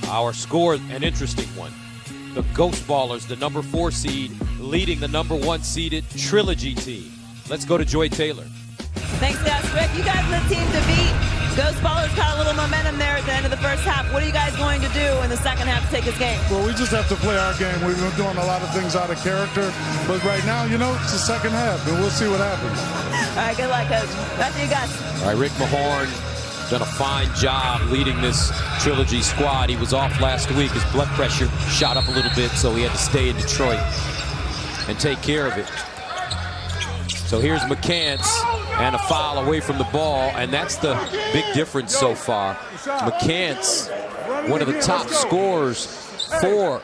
Our score, an interesting one. The Ghost Ballers, the number 4 seed, leading the number 1 seeded Trilogy team. Let's go to Joy Taylor. Thanks, guys. Rick, you guys are the team to beat. Ghost Ballers caught a little momentum there at the end of the first half. What are you guys going to do in the second half to take this game? Well, we just have to play our game. We've been doing a lot of things out of character. But right now, you know, it's the second half, and we'll see what happens. All right, good luck, Coach. Back to you guys. All right, Rick Mahorn done a fine job leading this Trilogy squad. He was off last week. His blood pressure shot up a little bit, so he had to stay in Detroit and take care of it. So here's McCants, and a foul away from the ball, and that's the big difference so far. McCants, one of the top scorers for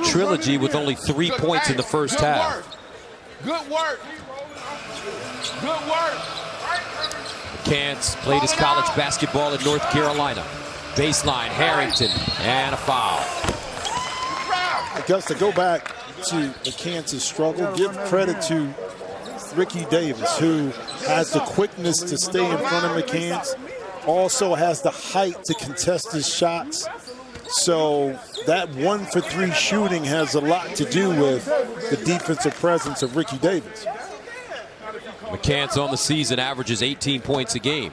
Trilogy with only 3 points in the first half. Good work. Good work. McCants played his college basketball at North Carolina. Baseline, Harrington, and a foul. I guess to go back to McCants' struggle, give credit to Ricky Davis, who has the quickness to stay in front of McCants, also has the height to contest his shots. So that 1-for-3 shooting has a lot to do with the defensive presence of Ricky Davis. McCants on the season averages 18 points a game.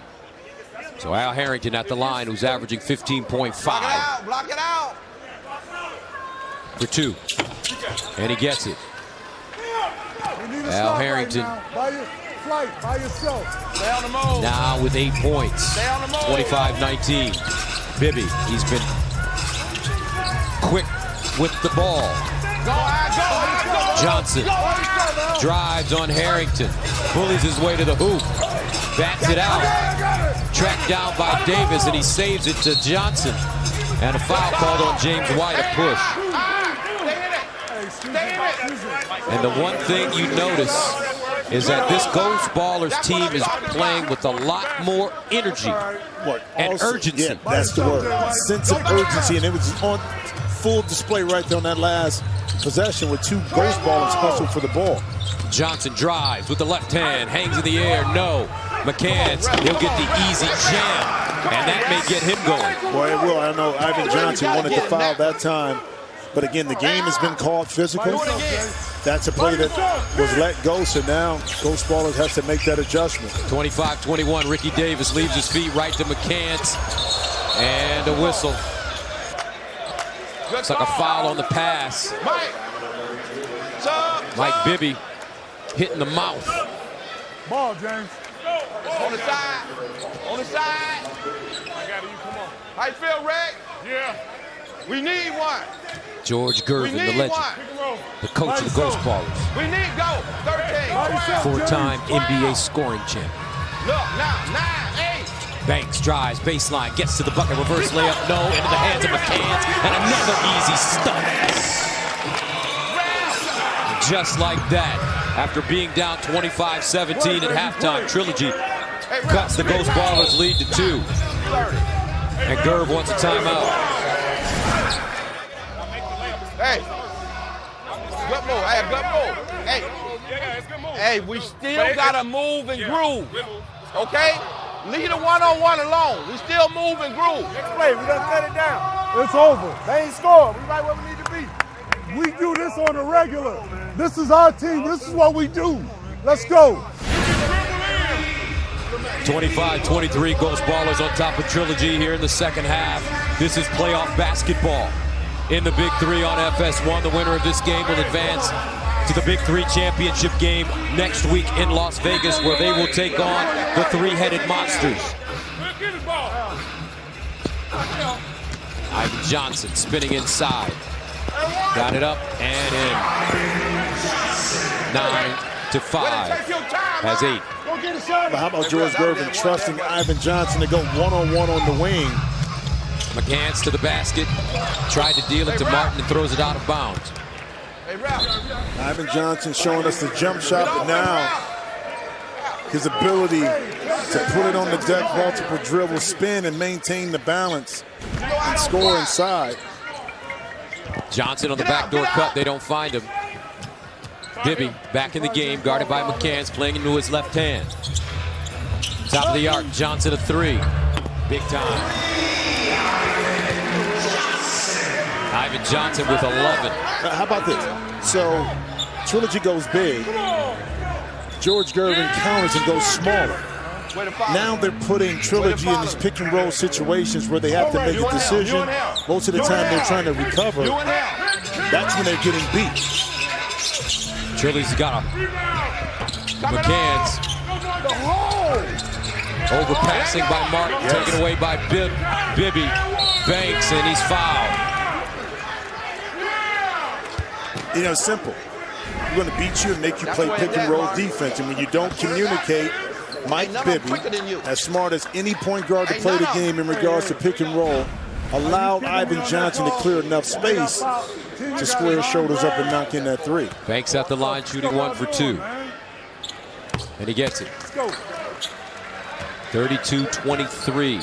So Al Harrington at the line, who's averaging 15.5. Block it out. For 2. And he gets it. Al Harrington By yourself. Stay on the move. now with 8 points. Stay on the move. 25-19. Bibby, he's been quick with the ball. Go. Johnson drives on Harrington. Bullies his way to the hoop. Bats it out. Tracked down by Davis, and he saves it to Johnson. And a foul called on James White, a push. And the one thing you notice is that this Ghost Ballers team is playing with a lot more energy and urgency. Yeah, that's the word. Sense of urgency, and it was on full display right there on that last possession with 2 Ghost Ballers hustled for the ball. Johnson drives with the left hand, hangs in the air, no. McCants, he'll get the easy jam, and that may get him going. Well, it will. I know Ivan Johnson wanted to foul that time. But again, the game has been called physical. That's a play that was let go, so now Ghost Ballers has to make that adjustment. 25-21, Ricky Davis leaves his feet right to McCants, and a whistle. Looks like a foul on the pass. Mike Bibby hitting the mouth. Ball, James. On the side. On the side. I got it. You come on. How you feel, Rick? Yeah. We need one. George Gervin, the need legend, one. the coach of the Ghost Ballers. We need go. 13. 4-time NBA scoring champion. Look, now, 9, 8. Banks drives, baseline, gets to the bucket, reverse layup, no, into the hands of McCants, and another easy stuff. Just like that, after being down 25-17 at halftime, Trilogy cuts the Ghost Ballers lead to 2. And Gerv wants a timeout. Hey, good move. Hey, good move. Hey, we still gotta move and groove. Okay? Leave the one-on-one alone. We still move and groove. Next play, we done cut it down. It's over. They ain't scored. We right where we need to be. We do this on a regular. This is our team. This is what we do. Let's go. 25-23, Ghost Ballers on top of Trilogy here in the second half. This is playoff basketball in the Big 3 on FS1. The winner of this game will advance to the Big 3 championship game next week in Las Vegas, where they will take on the 3-headed monsters. Ivan Johnson spinning inside. Got it up and in. 9-5. Has 8. But how about George Gervin trusting Ivan Johnson to go one-on-one on the wing? McCants to the basket. Tried to deal it to Martin and throws it out of bounds. Ivan Johnson showing us the jump shot, but now his ability to put it on the deck, multiple dribble, spin, and maintain the balance and score inside. Johnson on the backdoor cut. They don't find him. Bibby back in the game, guarded by McCants, playing into his left hand. Top of the arc, Johnson a 3. Big time. Ivan Johnson with 11. How about this? So, Trilogy goes big. George Gervin counters and goes smaller. Now they're putting Trilogy in these pick and roll situations where they have to make a decision. Most of the time they're trying to recover. That's when they're getting beat. Trilogy's got a McCants. Overpassing by Martin, taken away by Bibby. Banks, and he's fouled. You know, simple. We're going to beat you and make you play pick and roll defense. And when you don't communicate, Mike Bibby, as smart as any point guard to play the game in regards to pick and roll, allowed Ivan Johnson to clear enough space to square his shoulders up and knock in that three. Banks at the line, shooting 1 for 2. And he gets it. 32-23.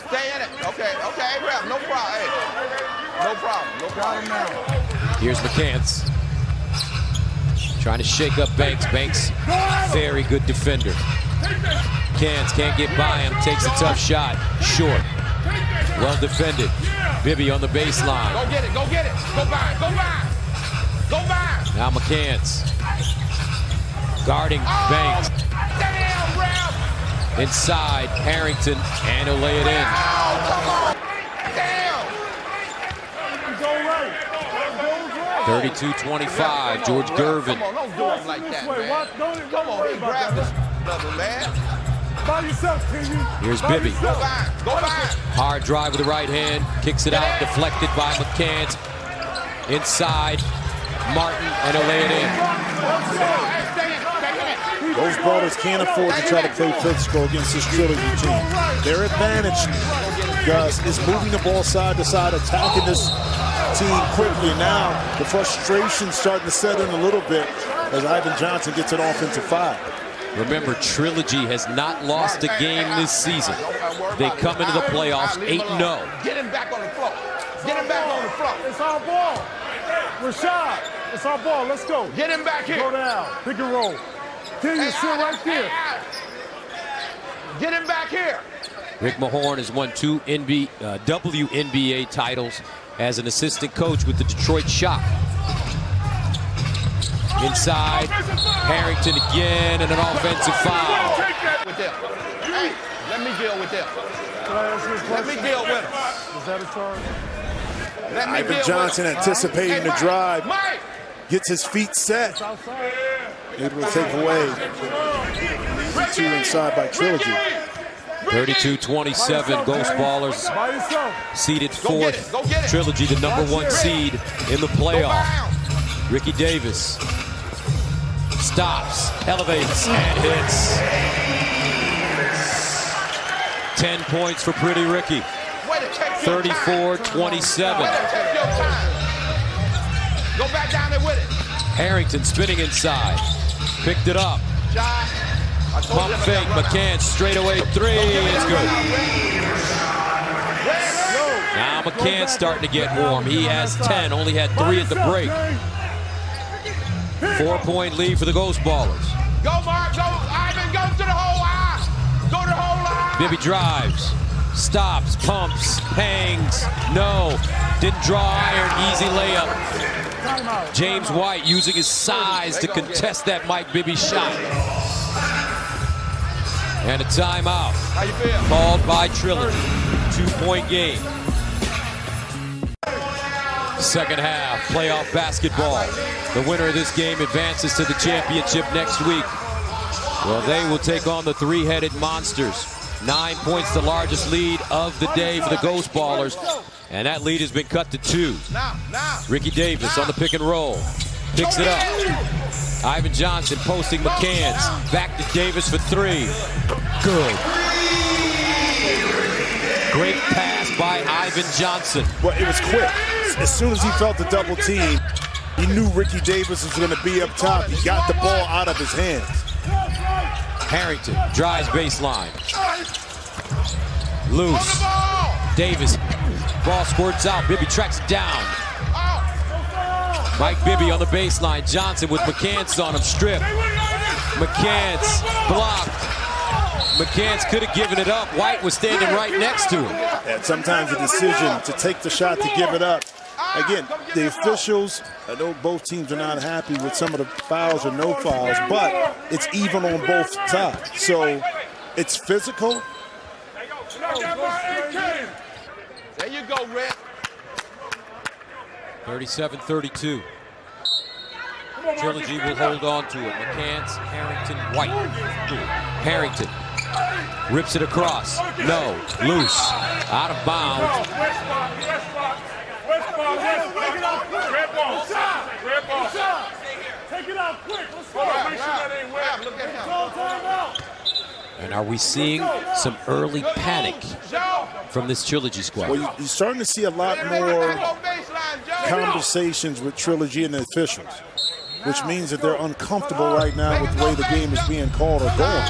Stay in it. Okay, Ralph, no problem. Hey. No problem now. Here's McCants. Trying to shake up Banks. Banks, very good defender. McCants can't get by him, takes a tough shot. Short. Well defended. Bibby on the baseline. Go get it. Go by. Now McCants. Guarding Banks. Damn, Ralph. Inside, Harrington, and he'll lay it in. Damn. 32-25, George Gervin. Come on, don't do him like that, man. Come on, he grabbed this brother, man. By yourself, Here's Bibby. Go by. Hard drive with the right hand, kicks it out, deflected by McCants. Inside, Martin, and he'll lay it in. Those ballers can't afford to try to play physical against this Trilogy team. Their advantage, Gus, is moving the ball side to side, attacking this team quickly. Now, the frustration's starting to set in a little bit as Ivan Johnson gets it off into 5. Remember, Trilogy has not lost a game this season. They come into the playoffs 8-0. Get him back on the floor. It's our ball. Rashad, it's our ball. Let's go. Get him back here. Go down. Pick and roll. Kenyon, sit right there. Get him back here. Rick Mahorn has won 2 WNBA titles as an assistant coach with the Detroit Shock. Inside, Harrington again, and an offensive foul. With them. Hey, let me deal with them. Let me deal with them. Is that a charge? Ivan Johnson anticipating the drive. Gets his feet set. Able to take away. 2 inside by Trilogy. 32-27, Ghost Ballers seeded 4th. Trilogy, the #1 seed in the playoff. Ricky Davis stops, elevates, and hits. 10 points for Pretty Ricky. 34-27. Go back down there with it. Harrington spinning inside. Picked it up. Pump fake, McCants straight away 3 is good. Now McCants starting to get warm. He has 10, only had 3 at the break. 4-point lead for the Ghost Ballers. Go, Mark, go, Ivan, go to the whole eye. Go to the whole eye. Bibby drives, stops, pumps, hangs, no. Didn't draw iron, easy layup. James White using his size to contest that Mike Bibby shot. And a timeout. How you feel? Called by Trilogy. 2-point game. Second half, playoff basketball. The winner of this game advances to the championship next week. Well, they will take on the 3-headed Monsters. 9 points, the largest lead of the day for the Ghost Ballers. And that lead has been cut to 2. Ricky Davis on the pick and roll. Picks it up. Ivan Johnson posting McCants. Back to Davis for 3. Good. Great pass by Ivan Johnson. Well, it was quick. As soon as he felt the double team, he knew Ricky Davis was going to be up top. He got the ball out of his hands. Harrington drives baseline. Loose. Davis. Ball squirts out. Bibby tracks it down. Mike Bibby on the baseline. Johnson with McCants on him. Strip. McCants blocked. McCants could have given it up. White was standing right next to him. And sometimes the decision to take the shot to give it up. Again, the officials, I know both teams are not happy with some of the fouls or no fouls, but it's even on both sides. So it's physical. There you go, Red. 37-32. Trilogy will hold on to it. McCants, Harrington, White. Harrington rips it across. No, loose, out of bounds. Take it out quick. Let's go. Make sure that ain't wet. Look at him. And are we seeing some early panic from this Trilogy squad? Well, you're starting to see a lot more conversations with Trilogy and the officials, which means that they're uncomfortable right now with the way the game is being called or going.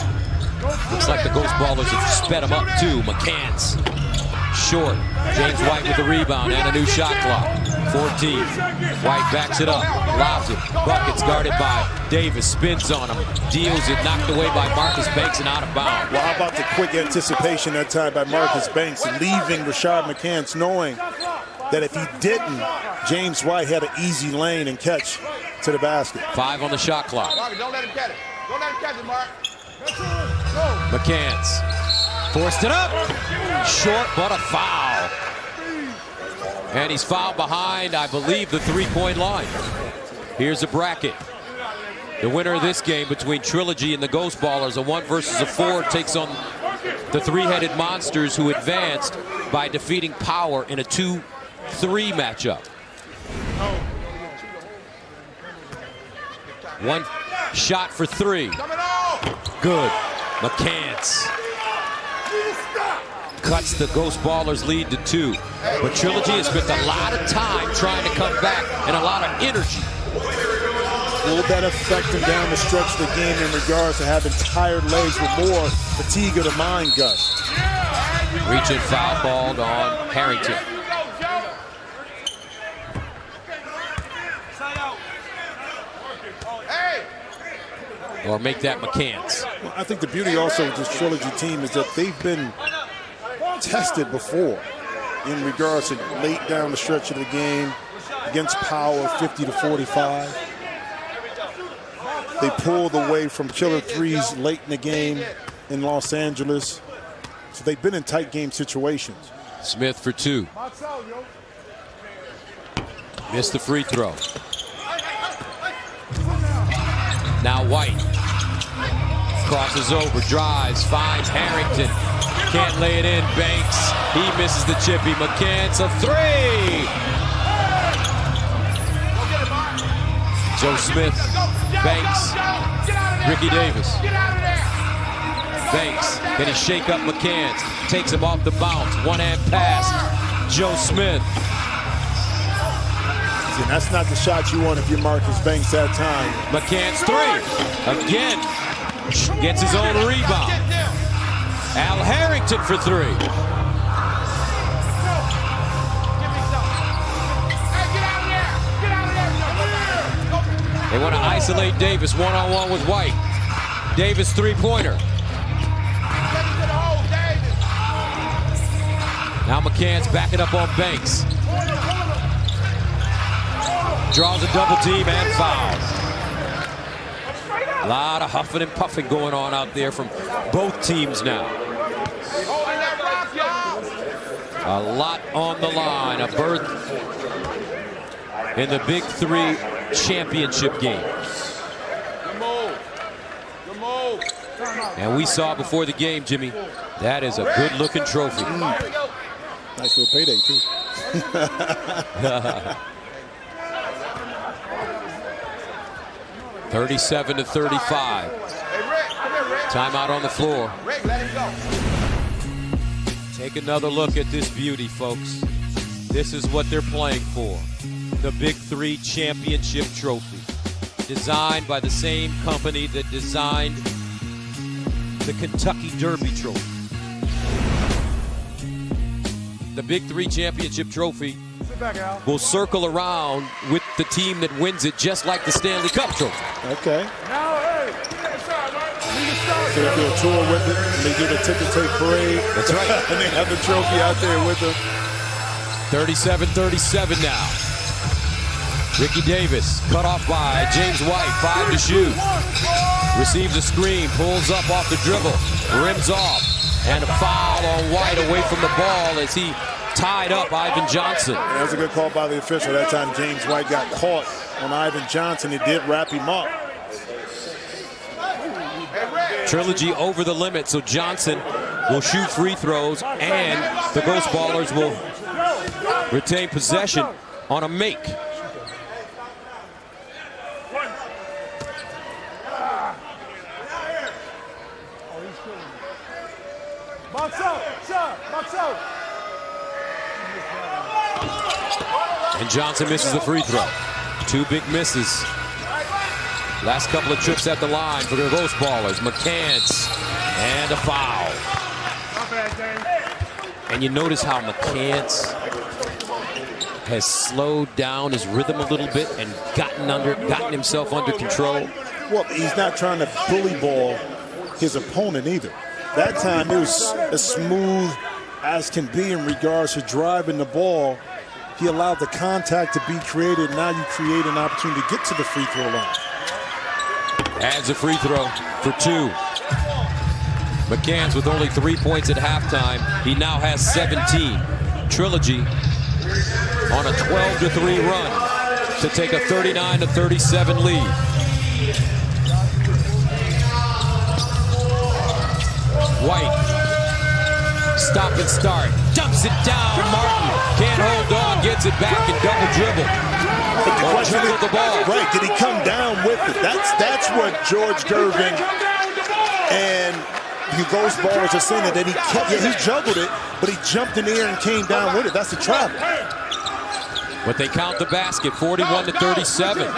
Looks like the Ghost Ballers have sped him up too. McCants, short. James White with the rebound and a new shot clock. 14. White backs it up, lobs it. Buckets guarded by Davis, spins on him, deals it, knocked away by Marcus Banks and out of bounds. Well, how about the quick anticipation that time by Marcus Banks, leaving Rashad McCants, knowing that if he didn't, James White had an easy lane and catch to the basket. 5 on the shot clock. Mark, don't let him catch it. Don't let him catch it, Mark. McCants forced it up. Short, but a foul. And he's fouled behind, I believe, the three-point line. Here's a bracket. The winner of this game between Trilogy and the Ghost Ballers, a 1 versus a 4, takes on the three-headed monsters who advanced by defeating Power in a 2-3 matchup. One shot for 3. Good. McCants cuts the Ghost Ballers lead to 2. But Trilogy has spent a lot of time trying to come back and a lot of energy. Will that affect him down the stretch of the game in regards to having tired legs with more fatigue of the mind, Gus? Reaching foul called on Harrington. Or make that McCants. Well, I think the beauty also of this Trilogy team is that they've been tested before in regards to late down the stretch of the game against Power, 50-45. They pulled away from killer threes late in the game in Los Angeles. So they've been in tight game situations. Smith for 2. Missed the free throw. Now White crosses over, drives, finds Harrington. Can't lay it in. Banks, he misses the chippy. McCants a 3. Joe Smith, Banks, Ricky Davis. Banks, can he shake up McCants? Takes him off the bounce. One-hand pass. Joe Smith. And that's not the shot you want if you're Marcus Banks that time. McCants 3. Again. Gets his own rebound. Al Harrington for 3. They want to isolate Davis one-on-one with White. Davis three-pointer. Now McCants backing up on Banks. Draws a double team and fouls. A lot of huffing and puffing going on out there from both teams now. A lot on the line. A berth in the Big 3 championship game. And we saw before the game, Jimmy, that is a good-looking trophy. Nice little payday, too. 37-35. Timeout on the floor. Take another look at this beauty, folks. This is what they're playing for. The Big 3 championship trophy. Designed by the same company that designed the Kentucky Derby trophy. The Big 3 championship trophy will circle around with the team that wins it, just like the Stanley Cup trophy. Okay. So they do a tour with it, and they do the ticker tape parade. That's right. And they have the trophy out there with them. 37-37 now. Ricky Davis cut off by James White, 5 to shoot. Receives a screen, pulls up off the dribble, rims off, and a foul on White away from the ball as he tied up Ivan Johnson. And that was a good call by the official. That time James White got caught on Ivan Johnson. He did wrap him up. Trilogy over the limit, so Johnson will shoot free throws, and the Ghost Ballers will retain possession on a make. Box out, shot, box out. And Johnson misses the free throw. 2 big misses. Last couple of trips at the line for the Ghost Ballers. McCants, and a foul. And you notice how McCants has slowed down his rhythm a little bit and gotten himself under control. Well, he's not trying to bully ball his opponent either. That time it was as smooth as can be in regards to driving the ball. He allowed the contact to be created. Now you create an opportunity to get to the free throw line. Adds a free throw for 2. McCants with only 3 points at halftime. He now has 17. Trilogy on a 12-3 run to take a 39-37 lead. White, stop and start, dumps it down. Martin can't hold on, gets it back and double dribble. But the question dribble is, the ball. Right, did he come down with it? That's what George Gervin and the Ghost Ballers are saying, that he juggled it, but he jumped in the air and came down with it. That's the travel. But they count the basket, 41-37.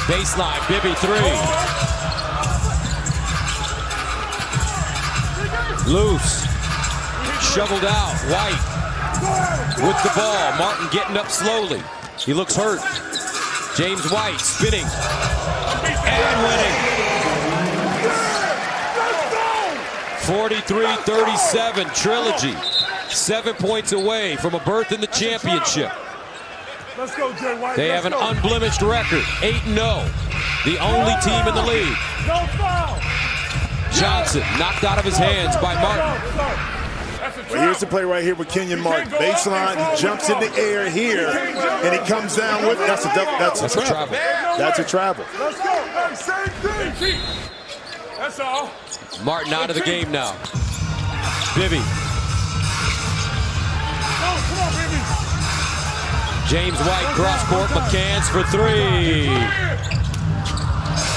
Baseline, Bibby 3. Loose, shoveled out, White with the ball. Martin getting up slowly. He looks hurt. James White spinning and winning. 43-37, Trilogy. 7 points away from a berth in the championship. Let's go, Jay White. They have an unblemished record, 8-0. The only team in the league. No foul. Johnson knocked out of his hands by Martin. Well, here's the play right here with Kenyon Martin. Baseline, he jumps in the air here, and he comes down with it. That's a travel. That's a travel. Let's go. Hey, same thing. That's all. Martin out of the game now. Bibby. Come on, baby. James White cross court. McCants for 3.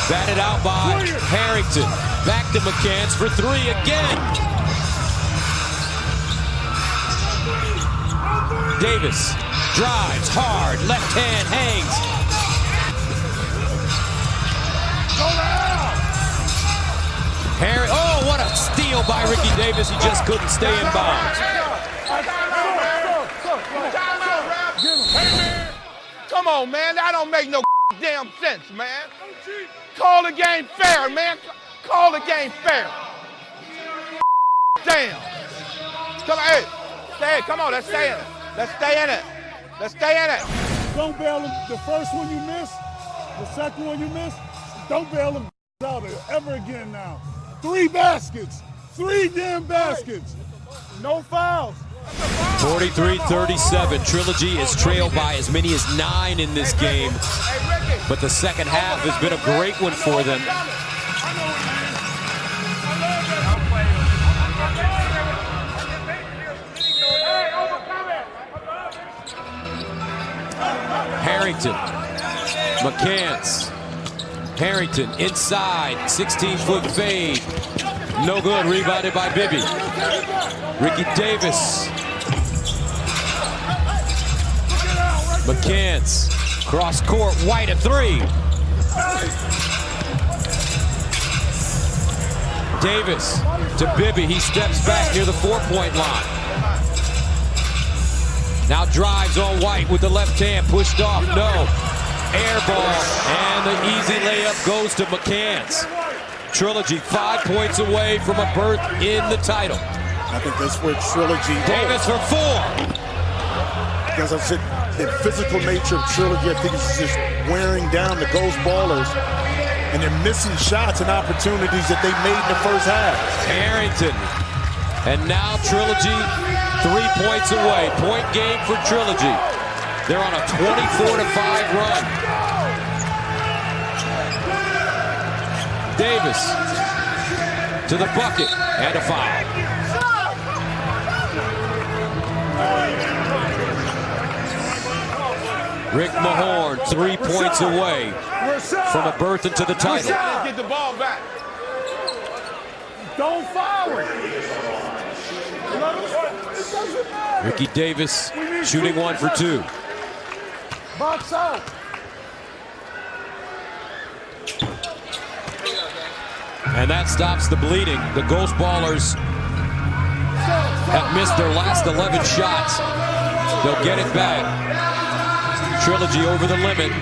Batted out by Harrington. Back to McCants for 3 again. Davis drives hard. Left hand hangs. Oh, what a steal by Ricky Davis. He just couldn't stay in bounds. Come on, man. That don't make no damn sense, man. Call the game fair, man. Call the game fair. Damn. Come on, hey. Stay. Come on, let's stay in it. Let's stay in it. Let's stay in it. Don't bail him. The first one you miss, the second one you miss, don't bail him out there ever again now. 3 baskets. 3 damn baskets. No fouls. 43-37. Trilogy is trailed by as many as 9 in this game. But the second half has been a great one for them. Harrington, McCants, Harrington inside, 16-foot fade. No good, rebounded by Bibby. Ricky Davis. McCants, cross court, White a 3. Davis to Bibby, he steps back near the 4-point line. Now drives on White with the left hand, pushed off, no. Air ball, and the easy layup goes to McCants. Trilogy 5 points away from a berth in the title. I think that's where Trilogy... Davis for 4. Because I said the physical nature of Trilogy, I think it's just wearing down the Ghost Ballers. And they're missing shots and opportunities that they made in the first half. Harrington. And now Trilogy 3 points away. Point game for Trilogy. They're on a 24-5 run. Davis to the bucket and a foul. Rick Mahorn 3 points away from a berth into the title. Get the ball back. Don't foul it. Ricky Davis shooting 1 for 2. Box out. And that stops the bleeding. The Ghost Ballers have missed their last 11 shots. They'll get it back. Trilogy over the limit.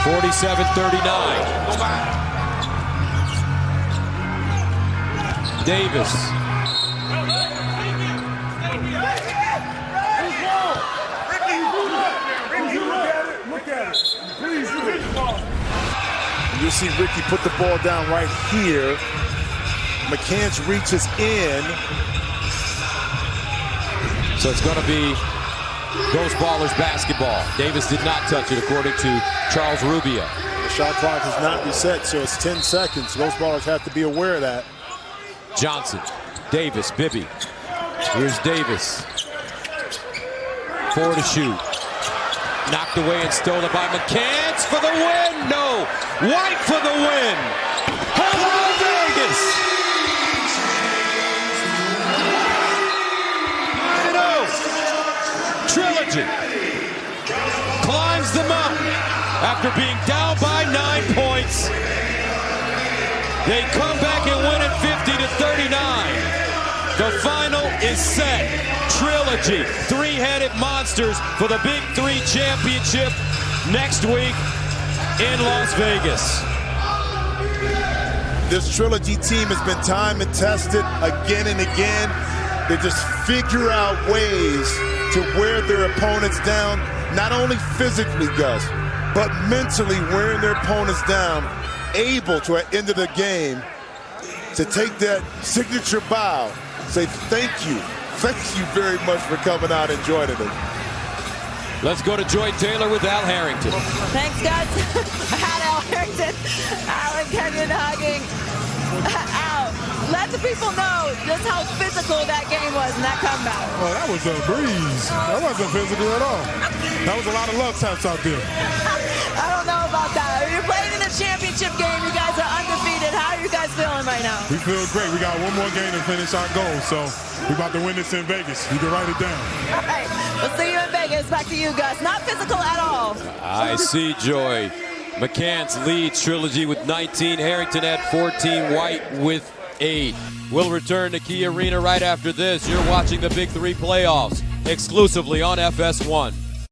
47-39. Davis. Look at it. Please look at the ball. You see Ricky put the ball down right here. McCants reaches in. So it's going to be Ghost Ballers basketball. Davis did not touch it, according to Charles Rubio. The shot clock is not reset, so it's 10 seconds. Ghost Ballers have to be aware of that. Johnson, Davis, Bibby. Here's Davis. 4 to shoot. Knocked away and stolen by McCants for the win. No, White for the win. Hello, Vegas. 9-0. Trilogy climbs the mountain after being down by 9 points. They come back and win it 50-39. The final is set. Trilogy, three-headed monsters for the Big 3 championship next week in Las Vegas. This Trilogy team has been time and tested again and again. They just figure out ways to wear their opponents down, not only physically, Gus, but mentally wearing their opponents down, able to, at the end of the game, to take that signature bow, say thank you very much for coming out and joining us. Let's go to Joy Taylor with Al Harrington. Thanks, guys. I had Al Harrington, Alan Kenyon hugging. Al, let the people know just how physical that game was in that comeback. Oh, that was a breeze. That wasn't physical at all. That was a lot of love taps out there. I don't know about that. You're playing in a championship game. You guys are undefeated. How are you guys feeling right now? We feel great. We got one more game to finish our goal, so we're about to win this in Vegas. You can write it down. All right. We'll see you in Vegas. Back to you, Gus. Not physical at all. I see, Joy. McCants leads Trilogy with 19. Harrington at 14. White with 8. We'll return to Key Arena right after this. You're watching the Big 3 playoffs exclusively on FS1.